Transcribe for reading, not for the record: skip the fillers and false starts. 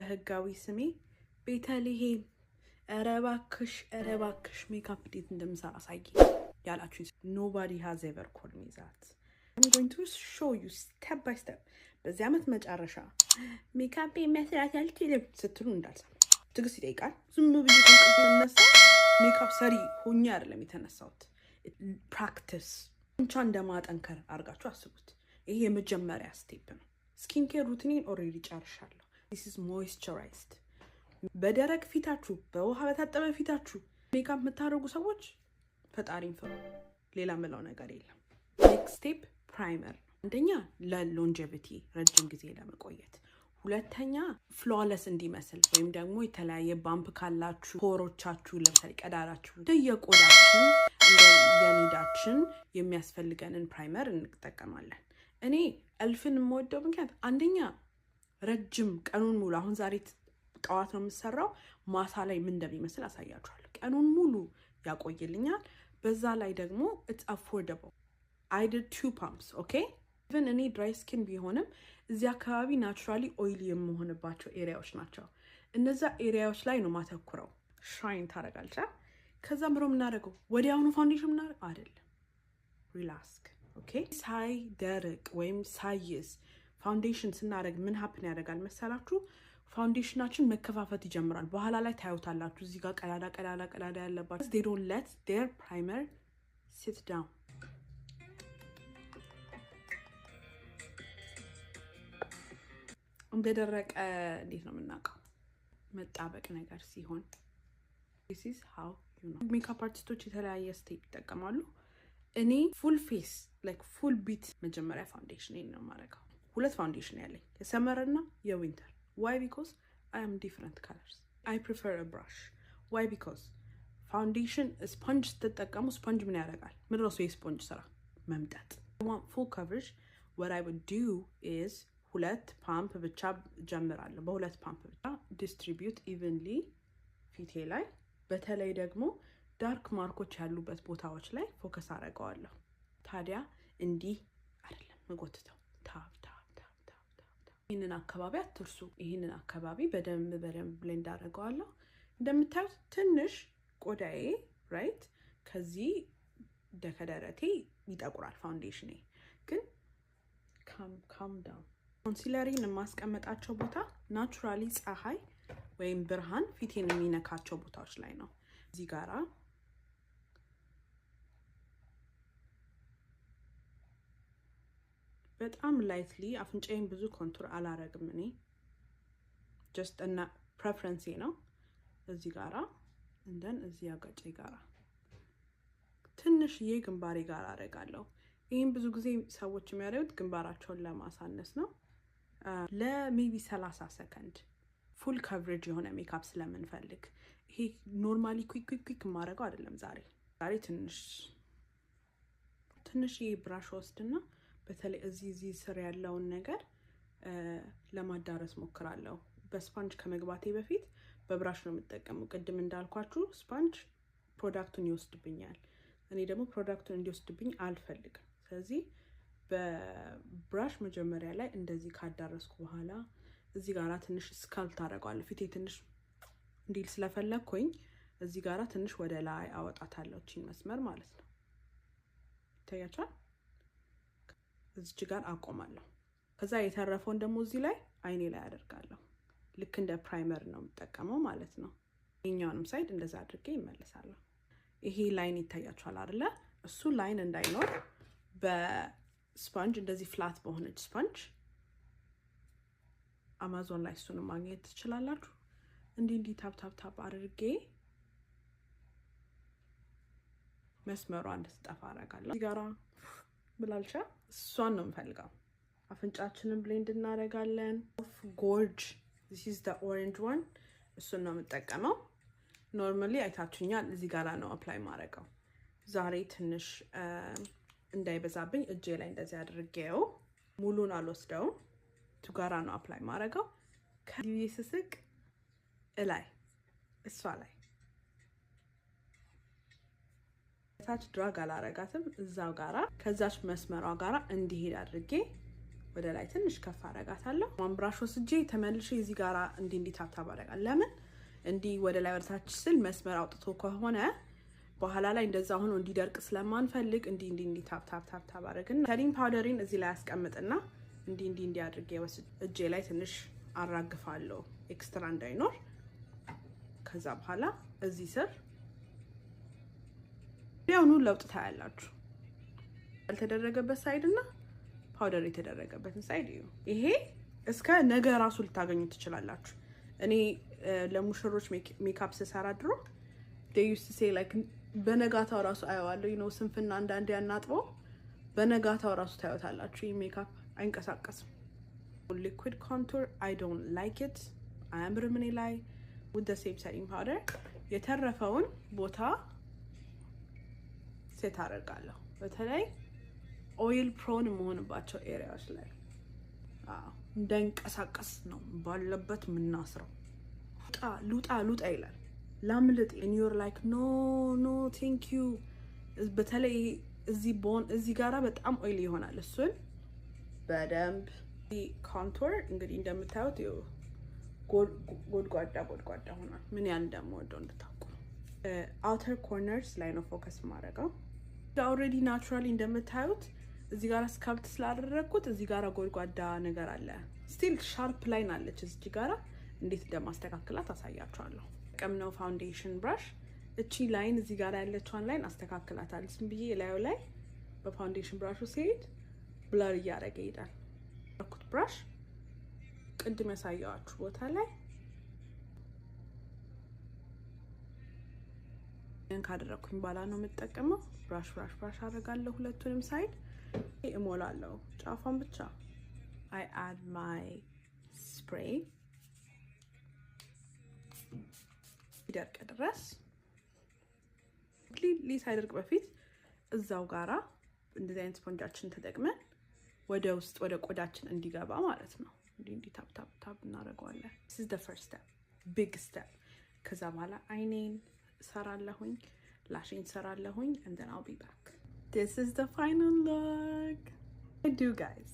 ህጋዊ ስሜ ቤተልሔም እረባክሽ ሜካፕ እንዴት እንደምሰራ አሳይ ያላችሁ nobody has ever called me that. I'm going to show you step by step. በዚህ ዓመት መጨረሻ ሜካፕ መስራት አልችልም ስትሉ እንዳልሰማ ትግስት ይጠይቃል። ዝም ብዬ ተንቀሳቀስ ሜካፕ ሰሪ ሆኜ አይደለም የተነሳሁት። ፕራክቲስ እንቻ እንደማጠንከር አድርጋችሁ አስቡት። ይሄ የመጀመሪያ ስቴፕ ነው። ስኪን ኬር ሩቲኔን ኦልሬዲ ጨርሻለሁ። this is moisturized. በደረቅ ፊታችሁ በውሃ በታጠበ ፊታችሁ ሜካፕ የምታደርጉ ሰዎች ፈጣሪን ፍሩ። ሌላ ምለው ነገር የለም። ኔክስት ስቴፕ ፕራይመር። አንደኛ ለሎንጀቪቲ ረጅም ጊዜ ለመቆየት፣ ሁለተኛ ፍሎለስ እንዲመስል ወይም ደግሞ የተለያየ ባምፕ ካላችሁ ፖሮቻችሁ ለምሳሌ ቀዳዳችሁ የቆዳችን የኒዳችን የሚያስፈልገንን ፕራይመር እንጠቀማለን። እኔ እልፍን የምወደው ምክንያት አንደኛ ረጅም ቀኑን ሙሉ አሁን ዛሬ ጠዋት ነው የምሰራው ማታ ላይ ምን እንደሚመስል አሳያችኋለሁ። ቀኑን ሙሉ ያቆይልኛል። በዛ ላይ ደግሞ it's affordable. I did 2 pumps, okay? even እኔ dry skin ቢሆንም እዚህ አካባቢ naturally oily የምሆንባቸው ኤሪያዎች ናቸው። እነዛ ኤሪያዎች ላይ ነው ማተኩረው። ሻይን ታረጋለች። ከዛ ምሮ ምናደርገው ወዲያውኑ ፋውንዴሽን ምናደርግ አይደለም። ሪላክስ፣ ኦኬ? ሳይ ደረቅ ወይም ሳይስ ፋውንዴሽን ስናደርግ ምን happen ያደርጋል መሰላችሁ? ፋውንዴሽናችን መከፋፈት ይጀምራል። በኋላ ላይ ታዩታላችሁ እዚህ ጋር ቀዳዳ ያለባችሁ። they don't let their primer sit down. እንደደረቀ እንዴት ነው የምናውቀው? መጣበቅ ነገር ሲሆን this is how you know. ሜካፕ አርቲስቶች የተለያየ ስቴፕ ይጠቀማሉ። እኔ full face like full beat መጀመሪያ ፋውንዴሽን ነው የማደርገው። ሁለት ፋውንዴሽን ያለኝ የሰመር እና የዊንተር. why? because I am different colors. I prefer a brush. why? because foundation sponge ተጠቀሙ። ስፖንጅ ምን ያደርጋል? ምን ነው የስፖንጅ ስራ መምጠጥ። I want full coverage. what I would do is ሁለት ፓምፕ ብቻ ጀምራለሁ። በሁለት ፓምፕ ብቻ distribute evenly ፊቴ ላይ። በተለይ ደግሞ ዳርክ ማርኮች ያሉበት ቦታዎች ላይ ፎከስ አደርጋለሁ። ታዲያ እንዲህ አይደለም መጎትተው ታብ ይሄንን አካባቢ አትርሱ። ይሄንን አካባቢ በደንብ ብሌንድ አደርጋለሁ። እንደምታዩት ትንሽ ቆዳዬ ራይት ከዚህ ደከደረቴ ይጠቁራል። ፋውንዴሽኔ ግን ካም ዳውን። ኮንሲለሪን ማስቀመጣቸው ቦታ ናቹራሊ ፀሐይ ወይም ብርሃን ፊቴን የሚነካቸው ቦታዎች ላይ ነው። እዚህ ጋራ በጣም ላይትሊ አፍንጫዬን ብዙ ኮንቱር አላረግም እኔ just እና ፕሬፈረንስ ነው። እዚህ ጋራ እንደን እዚህ አጋጬ ጋራ ትንሽ ግንባሬ ጋራ አረጋለሁ። ይሄን ብዙ ጊዜ ሰዎች የሚያደርጉት ግንባራቸውን ለማሳነስ ነው። ለሜቢ 30 ሰከንድ ፉል ከቨሬጅ የሆነ ሜካፕ ስለምንፈልግ ይሄ ኖርማሊ ኩክ ማረጋው አይደለም። ዛሬ ትንሽ ብራሽ ወስድና በተለይ እዚህ ስር ያለውን ነገር ለማዳረስ ሞክራለሁ። በስፖንጅ ከመግባቴ በፊት በብራሽ ነው የምጠቀመው። ቅድም እንዳልኳችሁ ስፖንጅ ፕሮዳክቱን ይወስድብኛል። እኔ ደግሞ ፕሮዳክቱን እንዲወስድብኝ አልፈልግም። ስለዚህ በብራሽ መጀመሪያ ላይ እንደዚህ ካዳረስኩ በኋላ እዚህ ጋራ ትንሽ ስካልፕ አደርጋለሁ። ፊቴ ትንሽ እንዲል ስለፈለኩኝ እዚህ ጋራ ትንሽ ወደ ላይ አወጣታለሁ። እቺን መስመር ማለት ነው። ታያቻል? እዚህ ጋር አቆማለሁ። ከዛ የተረፈውን ደግሞ እዚህ ላይ አይኔ ላይ አደርጋለሁ። ልክ እንደ ፕራይመር ነው የምጠቀመው ማለት ነው። የኛውንም ሳይድ እንደዛ አድርጌ ይመለሳለሁ። ይሄ ላይን ይታያችኋል አይደለ? እሱ ላይን እንዳይኖር በስፖንጅ እንደዚህ ፍላት በሆነች ስፖንጅ አማዞን ላይ እሱን ማግኘት ትችላላችሁ። እንዲህ ታፕ አድርጌ መስመሯን እንድትጠፋ አደርጋለሁ። እዚህ ጋራ ብላልቻ እሷን ነው የምፈልገው። አፍንጫችንን ብሌንድ እናደርጋለን። ጎርጅ this is the orange one እሱን ነው የምጠቀመው። ኖርማሊ አይታችሁኛል እዚህ ጋራ ነው አፕላይ ማድረገው። ዛሬ ትንሽ እንዳይበዛብኝ እጄ ላይ እንደዚህ አድርጌው ሙሉን አልወስደው ቱ ጋራ ነው አፕላይ ማድረገው። ከዚህ ስስቅ እላይ እሷ ላይ ታች ድራግ አላረጋትም። እዛው ጋራ ከዛች መስመሯ ጋራ እንዲሄድ አድርጌ ወደ ላይ ትንሽ ከፍ አረጋታለሁ ማምብራሽ ወስጄ ተመልሼ እዚህ ጋራ እንዲ ታብታብ አረጋለሁ ለምን እንዲ ወደ ላይ ወርታች ስል መስመር አውጥቶ ከሆነ በኋላ ላይ እንደዛ ሆኖ እንዲደርቅ ስለማንፈልግ እንዲ ታብታብ አረግና ሰቲንግ ፓውደሪን እዚህ ላይ አስቀምጥና እንዲ አድርጌ ወስጄ እጄ ላይ ትንሽ አራግፋለሁ ኤክስትራ እንዳይኖር ከዛ በኋላ እዚህ ስር ያውኑ ለውጥ ታያላችሁ ያልተደረገበት ሳይድና ፓውደር የተደረገበትን ሳይድ ይሄ እስከ ነገ ራሱ ልታገኙ ትችላላችሁ እኔ ለሙሽሮች ሜካፕ ሰራ ድሮ they used to say like በነጋታው ራሱ አየዋለሁ ስንፍና አንዳንዴ ያናጥበው በነጋታው ራሱ ታዩታላችሁ ይሄ ሜካፕ አይንቀሳቀስም liquid contour I don't like it አያምርም እኔ ላይ with the same setting powder የተረፈውን ቦታ ሴት አደርጋለሁ በተለይ ኦይል ፕሮን መሆንባቸው ኤሪያዎች ላይ እንደንቀሳቀስ ነው ባለበት ምናስረው ሉጣ ይላል ላምልጥ and you're like no thank you በተለይ እዚህ ቦን እዚህ ጋራ በጣም ኦይል ይሆናል እሱን በደንብ ኮንቶር እንግዲህ እንደምታዩት ጎድጓዳ ሆኗል ምን ያህል እንደምወደው እንድታውቁ outer corners ላይ ነው ፎከስ ማድረገው already naturally እንደምታዩት እዚህ ጋራ ስካልፕ ስላደረኩት እዚህ ጋራ ጎድጓዳ ነገር አለ still sharp line አለች እዚህ ጋራ እንዴት እንደማስተካክላት አሳያችኋለሁ ቀምነው ፋውንዴሽን ብራሽ እቺ ላይን እዚህ ጋራ ያለችውን ላይን አስተካክላታለሁ ዝም ብዬ ላዩ ላይ በፋውንዴሽን ብራሹ ሲሄድ ብለር እያደረገ ይሄዳል አኩት ብራሽ ቅድም ያሳያችሁ ቦታ ላይ ካደረኩኝ ባላ ነው የምጠቀመው ብራሽ አደርጋለሁ ሁለቱንም ሳይድ እሞላለሁ ጫፋን ብቻ I add my spray ይደርቅ ድረስ ሊስ አይደርቅ በፊት እዛው ጋራ እንደዚህ አይነት ስፖንጃችን ተጠቅመን ወደ ውስጥ ወደ ቆዳችን እንዲገባ ማለት ነው እንዲ ታብ እናደርገዋለን this is the first step big step ከዛ በኋላ አይኔን ሰራለሁኝ ላሽን ሰራለሁኝ and then I'll be back this is the final look I do guys